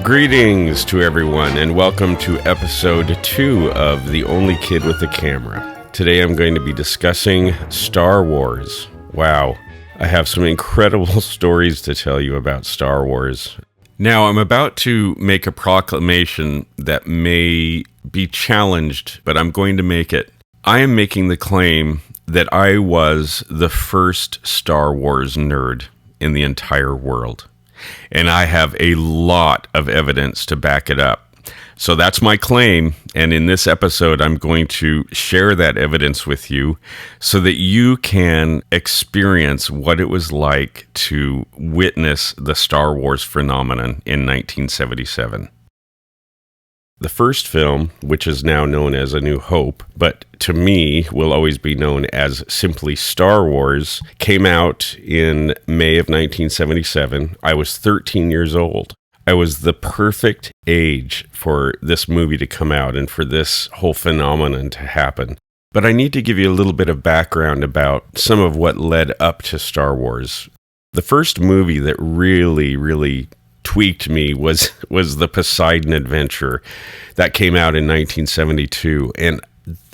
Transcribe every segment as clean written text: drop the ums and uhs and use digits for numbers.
Greetings to everyone, and welcome to episode 2 of The Only Kid with a Camera. Today I'm going to be discussing Star Wars. Wow, I have some incredible stories to tell you about Star Wars. Now, I'm about to make a proclamation that may be challenged, but I'm going to make it. I am making the claim that I was the first Star Wars nerd in the entire world. And I have a lot of evidence to back it up. So that's my claim, and in this episode, I'm going to share that evidence with you so that you can experience what it was like to witness the Star Wars phenomenon in 1977. The first film, which is now known as A New Hope, but to me will always be known as simply Star Wars, came out in May of 1977. I was 13 years old. I was the perfect age for this movie to come out and for this whole phenomenon to happen. But I need to give you a little bit of background about some of what led up to Star Wars. The first movie that really tweaked me was the Poseidon Adventure that came out in 1972, and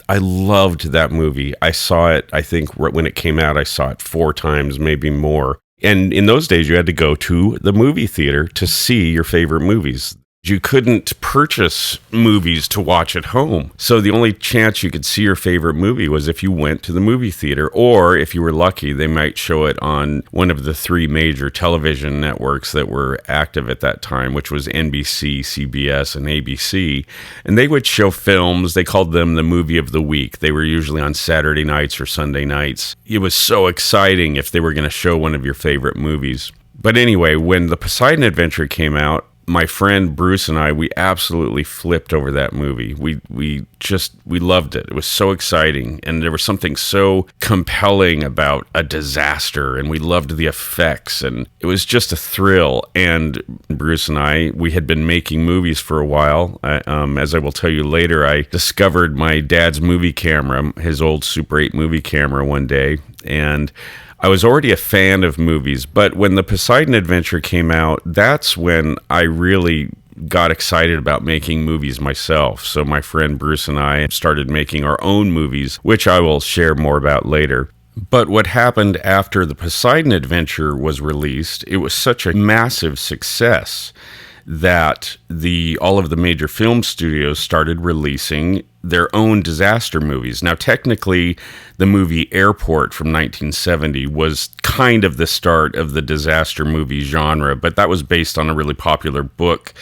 I loved that movie. I saw it, I think when it came out, I saw it 4 times, maybe more. And in those days, you had to go to the movie theater to see your favorite movies. You couldn't purchase movies to watch at home. So the only chance you could see your favorite movie was if you went to the movie theater, or if you were lucky, they might show it on one of the 3 major television networks that were active at that time, which was NBC, CBS, and ABC. And they would show films. They called them the movie of the week. They were usually on Saturday nights or Sunday nights. It was so exciting if they were going to show one of your favorite movies. But anyway, when the Poseidon Adventure came out, my friend Bruce and I, we absolutely flipped over that movie. We loved it. It was so exciting, and there was something so compelling about a disaster, and we loved the effects, and it was just a thrill. And Bruce and I, we had been making movies for a while. As I will tell you later, I discovered my dad's movie camera, his old Super 8 movie camera, one day, and I was already a fan of movies, but when the Poseidon Adventure came out, that's when I really got excited about making movies myself. So my friend Bruce and I started making our own movies, which I will share more about later. But what happened after the Poseidon Adventure was released, it was such a massive success that all of the major film studios started releasing their own disaster movies. Now, technically, the movie Airport from 1970 was kind of the start of the disaster movie genre, but that was based on a really popular book.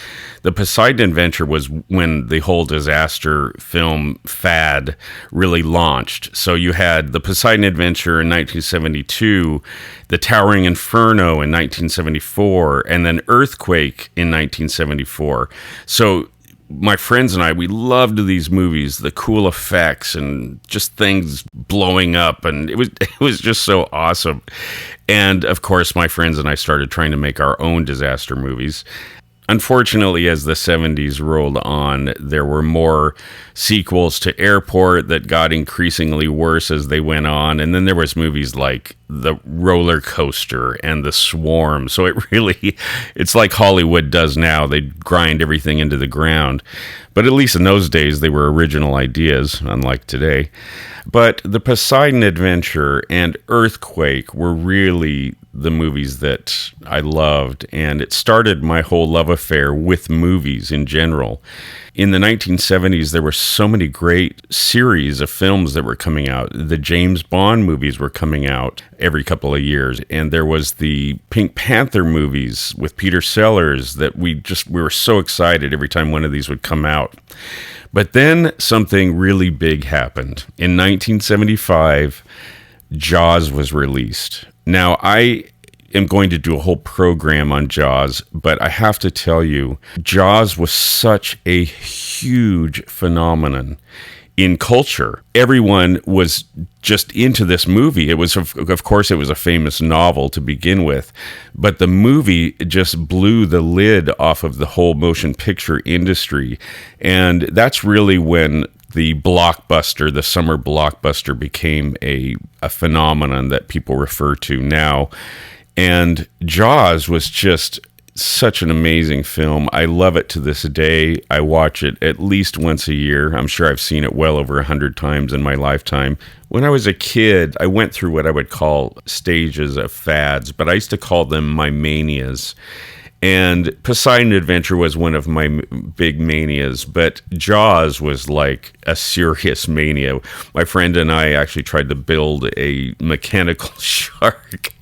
The Poseidon Adventure was when the whole disaster film fad really launched. So you had the Poseidon Adventure in 1972, the Towering Inferno in 1974, and then Earthquake in 1974. So my friends and I, we loved these movies, the cool effects and just things blowing up, and it was just so awesome. And of course, my friends and I started trying to make our own disaster movies. Unfortunately, as the 70s rolled on, there were more sequels to Airport that got increasingly worse as they went on. And then there was movies like The Roller Coaster and The Swarm. So it's like Hollywood does now. They grind everything into the ground. But at least in those days, they were original ideas, unlike today. But the Poseidon Adventure and Earthquake were really the movies that I loved, and it started my whole love affair with movies in general. In the 1970s, there were so many great series of films that were coming out. The James Bond movies were coming out every couple of years, and there was the Pink Panther movies with Peter Sellers that we were so excited every time one of these would come out. But then something really big happened. In 1975, Jaws was released. Now, I am going to do a whole program on Jaws, but I have to tell you, Jaws was such a huge phenomenon in culture. Everyone was just into this movie. It was, of course, it was a famous novel to begin with, but the movie just blew the lid off of the whole motion picture industry. And that's really when the blockbuster, the summer blockbuster, became a phenomenon that people refer to now. And Jaws was just Such an amazing film. I love it to this day. I watch it at least once a year. I'm sure I've seen it well over 100 times in my lifetime. When I was a kid, I went through what I would call stages of fads, but I used to call them my manias. And Poseidon Adventure was one of my big manias, but Jaws was like a serious mania. My friend and I actually tried to build a mechanical shark,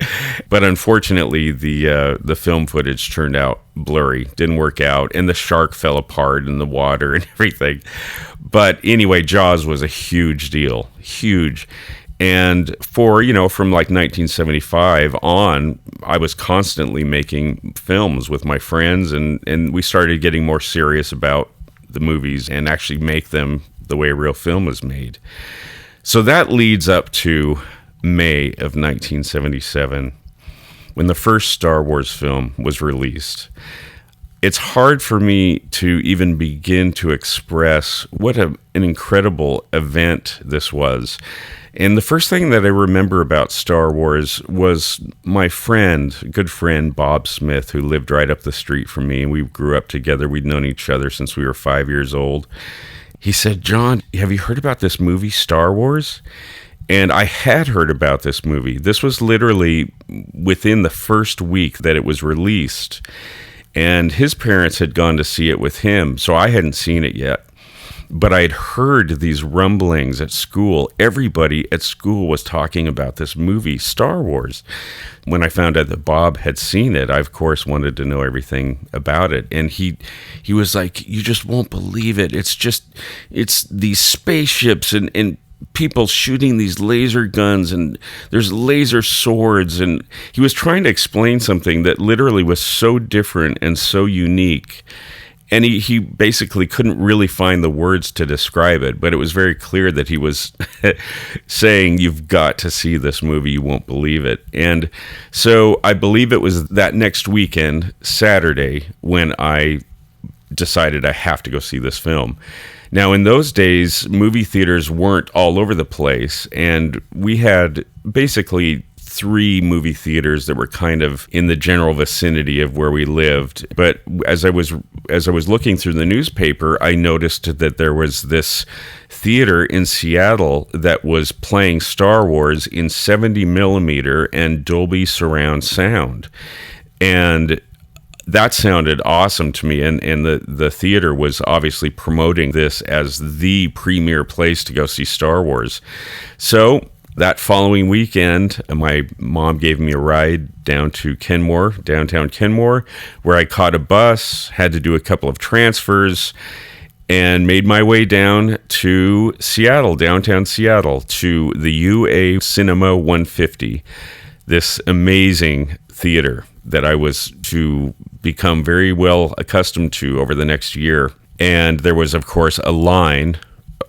but unfortunately the film footage turned out blurry, didn't work out, and the shark fell apart in the water and everything. But anyway, Jaws was a huge deal, huge. And for, from like 1975 on, I was constantly making films with my friends, and we started getting more serious about the movies and actually make them the way a real film is made. So that leads up to May of 1977, when the first Star Wars film was released. It's hard for me to even begin to express what an incredible event this was. And the first thing that I remember about Star Wars was my good friend, Bob Smith, who lived right up the street from me, and we grew up together. We'd known each other since we were 5 years old. He said, "John, have you heard about this movie, Star Wars?" And I had heard about this movie. This was literally within the first week that it was released. And his parents had gone to see it with him, so I hadn't seen it yet. But I'd heard these rumblings at school. Everybody at school was talking about this movie, Star Wars. When I found out that Bob had seen it, I, of course, wanted to know everything about it. And he was like, "You just won't believe it. It's these spaceships and people shooting these laser guns, and there's laser swords." And he was trying to explain something that literally was so different and so unique. And he basically couldn't really find the words to describe it, but it was very clear that he was saying, "You've got to see this movie, you won't believe it." And so I believe it was that next weekend, Saturday, when I decided I have to go see this film. Now, in those days, movie theaters weren't all over the place, and we had basically 3 movie theaters that were kind of in the general vicinity of where we lived. But as I was looking through the newspaper, I noticed that there was this theater in Seattle that was playing Star Wars in 70 millimeter and Dolby surround sound. And that sounded awesome to me, and the theater was obviously promoting this as the premier place to go see Star Wars. So that following weekend, my mom gave me a ride down to Kenmore, downtown Kenmore, where I caught a bus, had to do a couple of transfers, and made my way down to Seattle, downtown Seattle, to the UA Cinema 150, this amazing theater that I was to become very well accustomed to over the next year. And there was, of course, a line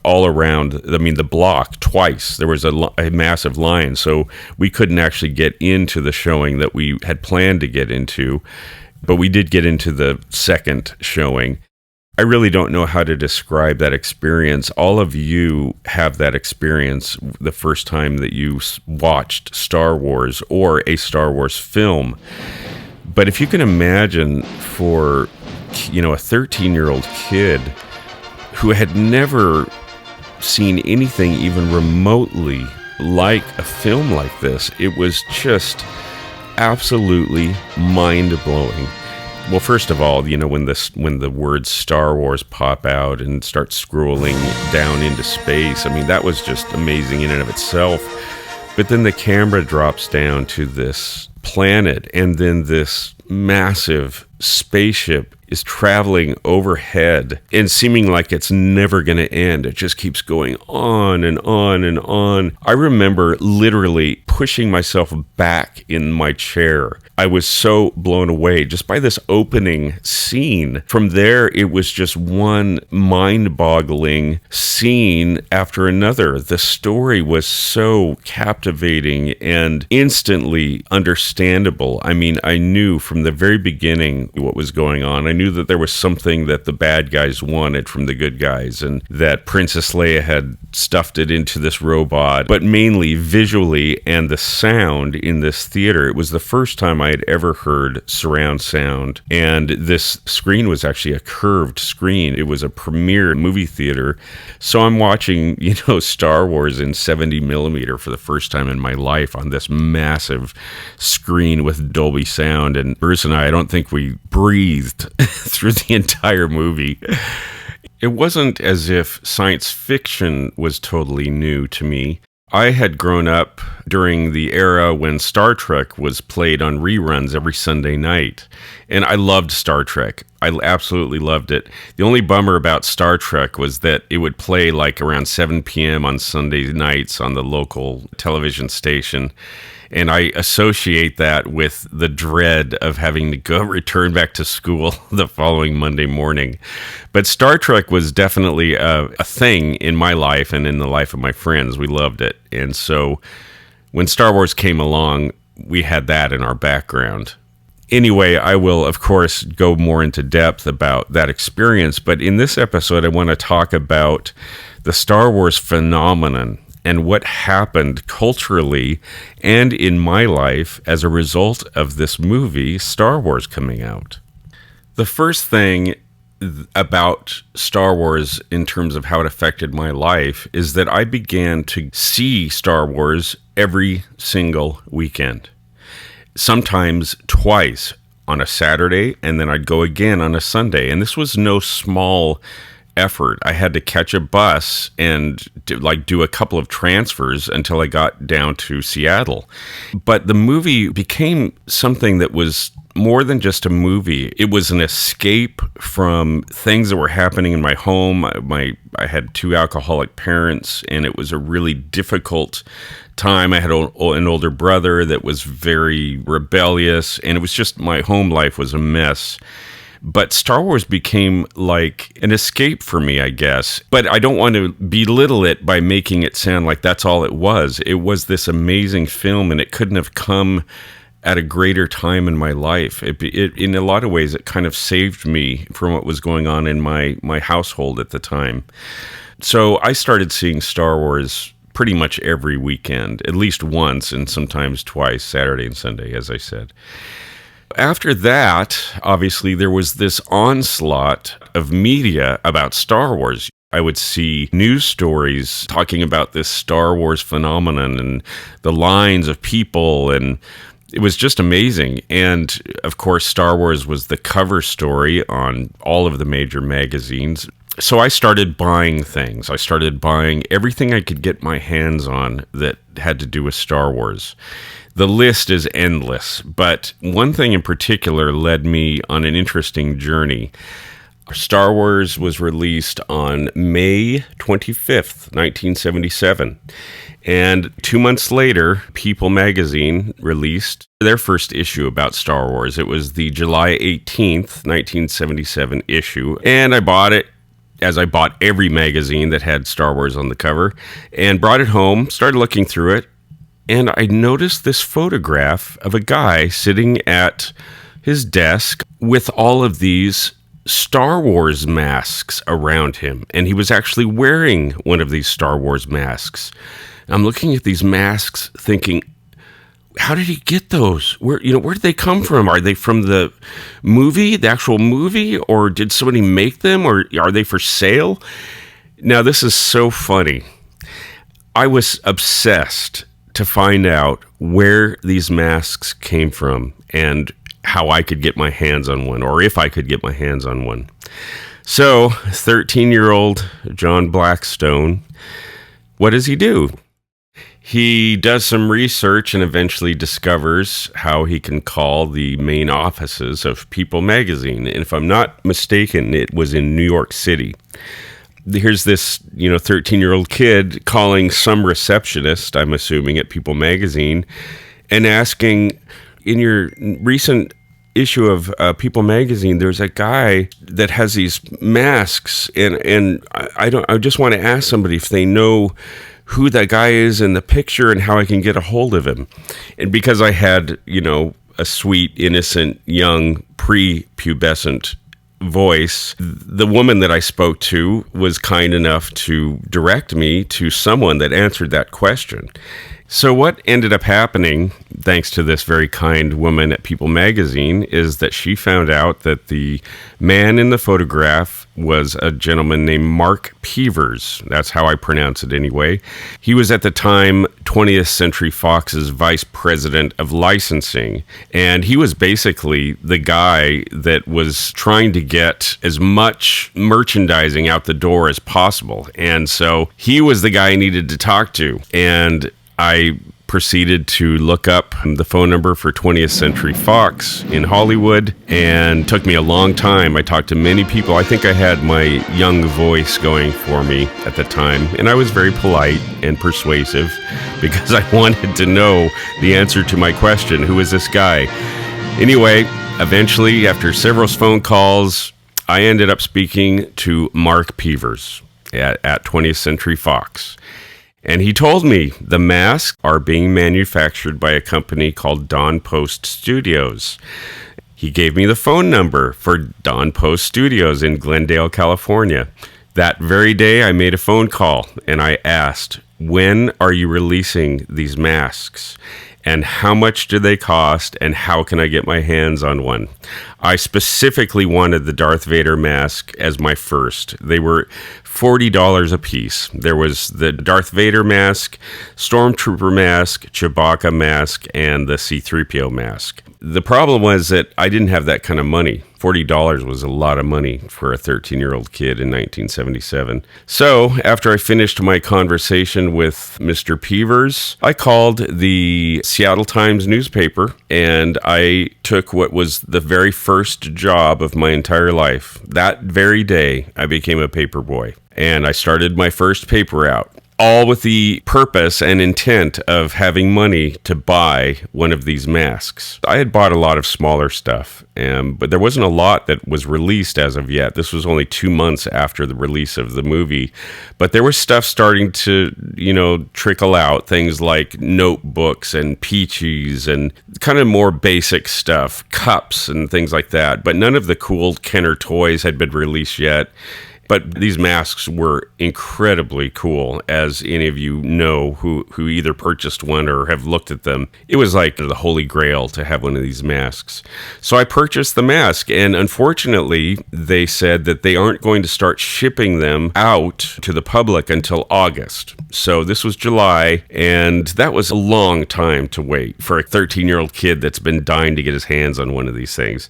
all around, the block twice. There was a massive line, so we couldn't actually get into the showing that we had planned to get into, but we did get into the second showing. I really don't know how to describe that experience. All of you have that experience the first time that you watched Star Wars or a Star Wars film. But if you can imagine for, a 13-year-old kid who had never seen anything even remotely like a film like this, it was just absolutely mind-blowing. Well, first of all, when the words Star Wars pop out and start scrolling down into space, that was just amazing in and of itself. But then the camera drops down to this planet, and then this massive spaceship is traveling overhead and seeming like it's never going to end. It just keeps going on and on and on. I remember literally pushing myself back in my chair. I was so blown away just by this opening scene. From there, it was just one mind-boggling scene after another. The story was so captivating and instantly understandable. I mean, I knew from the very beginning what was going on. I knew that there was something that the bad guys wanted from the good guys, and that Princess Leia had stuffed it into this robot. But mainly visually and the sound in this theater, it was the first time I had ever heard surround sound. And this screen was actually a curved screen. It was a premiere movie theater. So I'm watching, Star Wars in 70 millimeter for the first time in my life on this massive screen with Dolby sound. And Bruce and I don't think we breathed through the entire movie. It wasn't as if science fiction was totally new to me. I had grown up during the era when Star Trek was played on reruns every Sunday night, and I loved Star Trek. I absolutely loved it. The only bummer about Star Trek was that it would play like around 7 p.m. on Sunday nights on the local television station, and I associate that with the dread of having to go return back to school the following Monday morning. But Star Trek was definitely a thing in my life and in the life of my friends. We loved it. And so when Star Wars came along, we had that in our background. Anyway, I will, of course, go more into depth about that experience. But in this episode, I want to talk about the Star Wars phenomenon and what happened culturally and in my life as a result of this movie, Star Wars, coming out. The first thing about Star Wars in terms of how it affected my life is that I began to see Star Wars every single weekend. Sometimes twice on a Saturday, and then I'd go again on a Sunday. And this was no small effort. I had to catch a bus and do a couple of transfers until I got down to Seattle. But the movie became something that was more than just a movie. It was an escape from things that were happening in my home. I had 2 alcoholic parents, and it was a really difficult time. I had an older brother that was very rebellious, and it was just, my home life was a mess. But Star Wars became like an escape for me, I guess. But I don't want to belittle it by making it sound like that's all it was. It was this amazing film, and it couldn't have come at a greater time in my life. It in a lot of ways, it kind of saved me from what was going on in my household at the time. So I started seeing Star Wars pretty much every weekend, at least once, and sometimes twice, Saturday and Sunday, as I said. After that, obviously, there was this onslaught of media about Star Wars. I would see news stories talking about this Star Wars phenomenon and the lines of people, and it was just amazing. And, of course, Star Wars was the cover story on all of the major magazines. So I started buying things. I started buying everything I could get my hands on that had to do with Star Wars. The list is endless, but one thing in particular led me on an interesting journey. Star Wars was released on May 25th, 1977. And 2 months later, People magazine released their first issue about Star Wars. It was the July 18th, 1977 issue. And I bought it, as I bought every magazine that had Star Wars on the cover, and brought it home, started looking through it, and I noticed this photograph of a guy sitting at his desk with all of these Star Wars masks around him. And he was actually wearing one of these Star Wars masks. I'm looking at these masks thinking, how did he get those? Where did they come from? Are they from the movie, the actual movie, or did somebody make them, or are they for sale? Now, this is so funny. I was obsessed to find out where these masks came from and how I could get my hands on one, or if I could get my hands on one. So, 13-year-old John Blackstone, what does he do? He does some research and eventually discovers how he can call the main offices of People magazine. And if I'm not mistaken, it was in New York City. Here's this, 13-year-old kid calling some receptionist, I'm assuming, at People magazine, and asking, in your recent issue of People magazine, there's a guy that has these masks, and I just want to ask somebody if they know who that guy is in the picture and how I can get a hold of him. And because I had, a sweet, innocent, young, prepubescent voice, the woman that I spoke to was kind enough to direct me to someone that answered that question. So what ended up happening, thanks to this very kind woman at People magazine, is that she found out that the man in the photograph was a gentleman named Mark Peevers. That's how I pronounce it anyway. He was at the time 20th Century Fox's vice president of licensing, and he was basically the guy that was trying to get as much merchandising out the door as possible. And so he was the guy I needed to talk to. And I proceeded to look up the phone number for 20th Century Fox in Hollywood, and it took me a long time. I talked to many people. I think I had my young voice going for me at the time, and I was very polite and persuasive because I wanted to know the answer to my question, who is this guy? Anyway, eventually, after several phone calls, I ended up speaking to Mark Peevers at 20th Century Fox. And he told me the masks are being manufactured by a company called Dawn Post Studios. He gave me the phone number for Dawn Post Studios in Glendale, California. That very day, I made a phone call and I asked, when are you releasing these masks? And how much do they cost, and how can I get my hands on one? I specifically wanted the Darth Vader mask as my first. They were $40 a piece. There was the Darth Vader mask, Stormtrooper mask, Chewbacca mask, and the C-3PO mask. The problem was that I didn't have that kind of money. $40 was a lot of money for a 13-year-old kid in 1977. So after I finished my conversation with Mr. Peevers, I called the Seattle Times newspaper and I took what was the very first job of my entire life. That very day, I became a paper boy and I started my first paper out, all with the purpose and intent of having money to buy one of these masks. I had bought a lot of smaller stuff, but there wasn't a lot that was released as of yet. This was only 2 months after the release of the movie, but there was stuff starting to, trickle out, things like notebooks and peaches and kind of more basic stuff, cups and things like that, but none of the cool Kenner toys had been released yet. But these masks were incredibly cool, as any of you know who either purchased one or have looked at them. It was like the holy grail to have one of these masks. So I purchased the mask, and unfortunately, they said that they aren't going to start shipping them out to the public until August. So this was July, and that was a long time to wait for a 13-year-old kid that's been dying to get his hands on one of these things.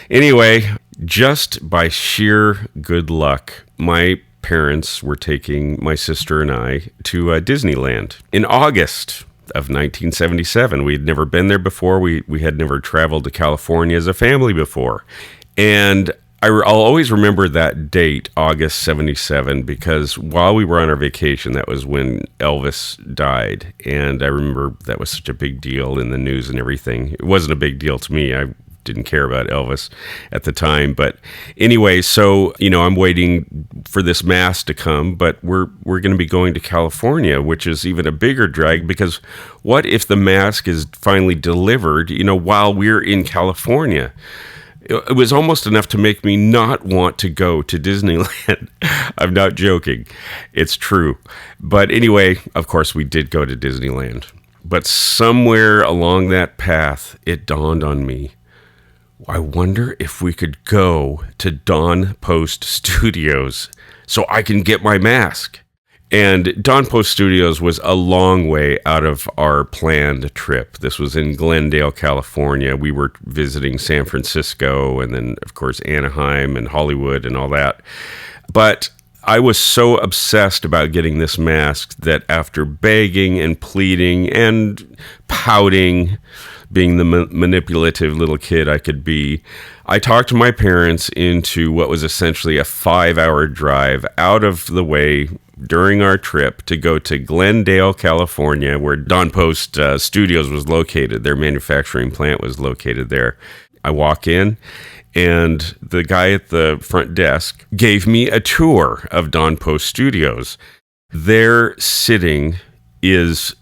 Anyway, just by sheer good luck, my parents were taking my sister and I to Disneyland in August of 1977. We had never been there before. We had never traveled to California as a family before. And I'll always remember that date, August 77, because while we were on our vacation, that was when Elvis died. And I remember that was such a big deal in the news and everything. It wasn't a big deal to me. I didn't care about Elvis at the time. But anyway, so, I'm waiting for this mask to come, but we're going to be going to California, which is even a bigger drag, because what if the mask is finally delivered, while we're in California? It was almost enough to make me not want to go to Disneyland. I'm not joking. It's true. But anyway, of course, we did go to Disneyland. But somewhere along that path, it dawned on me, I wonder if we could go to Dawn Post Studios so I can get my mask. And Dawn Post Studios was a long way out of our planned trip. This was in Glendale, California. We were visiting San Francisco and then, of course, Anaheim and Hollywood and all that. But I was so obsessed about getting this mask that after begging and pleading and pouting, being the manipulative little kid I could be, I talked to my parents into what was essentially a 5-hour drive out of the way during our trip to go to Glendale, California, where Dawn Post Studios was located. Their manufacturing plant was located there. I walk in, and the guy at the front desk gave me a tour of Dawn Post Studios. There sitting is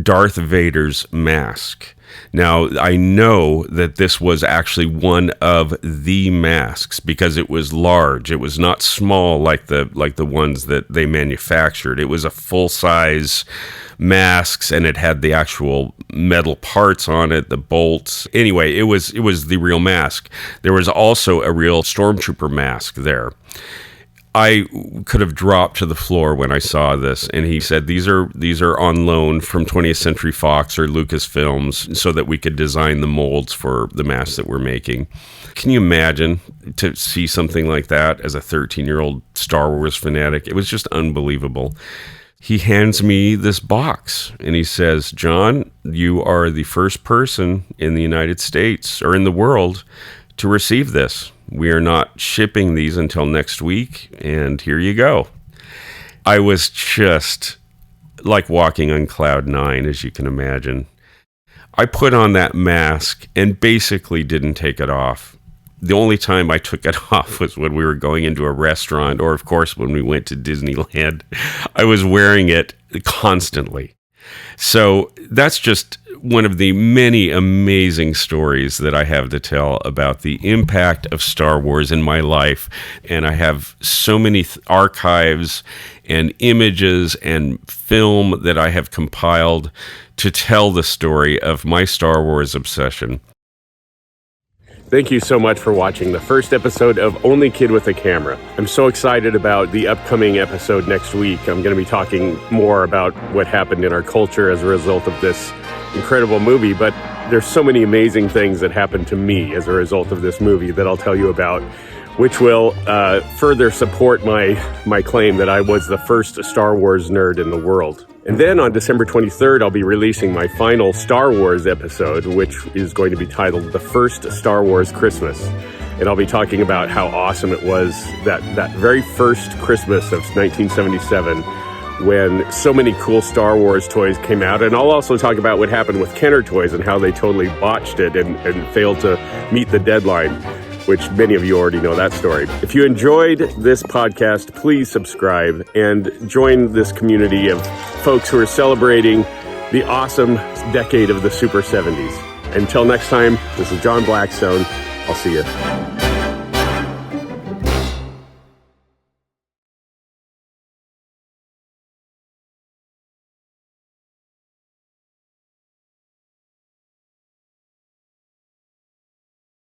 Darth Vader's mask. Now, I know that this was actually one of the masks because it was large. It was not small like the ones that they manufactured. It was a full-size masks, and it had the actual metal parts on it, the bolts. Anyway, it was the real mask. There was also a real stormtrooper mask there. I could have dropped to the floor when I saw this, and he said these are on loan from 20th Century Fox or Lucasfilms so that we could design the molds for the masks that we're making. Can you imagine to see something like that as a 13-year-old Star Wars fanatic? It was just unbelievable. He hands me this box, and he says, "John, you are the first person in the United States or in the world to receive this. We are not shipping these until next week, and here you go." I was just like walking on cloud nine, as you can imagine. I put on that mask and basically didn't take it off. The only time I took it off was when we were going into a restaurant, or of course when we went to Disneyland. I was wearing it constantly. So that's just one of the many amazing stories that I have to tell about the impact of Star Wars in my life. And I have so many archives and images and film that I have compiled to tell the story of my Star Wars obsession. Thank you so much for watching the first episode of Only Kid with a Camera. I'm so excited about the upcoming episode next week. I'm going to be talking more about what happened in our culture as a result of this incredible movie, but there's so many amazing things that happened to me as a result of this movie that I'll tell you about, which will further support my claim that I was the first Star Wars nerd in the world. And then on December 23rd, I'll be releasing my final Star Wars episode, which is going to be titled The First Star Wars Christmas. And I'll be talking about how awesome it was that very first Christmas of 1977 when so many cool Star Wars toys came out. And I'll also talk about what happened with Kenner Toys and how they totally botched it and failed to meet the deadline, which many of you already know that story. If you enjoyed this podcast, please subscribe and join this community of folks who are celebrating the awesome decade of the Super 70s. Until next time, this is John Blackstone. I'll see you.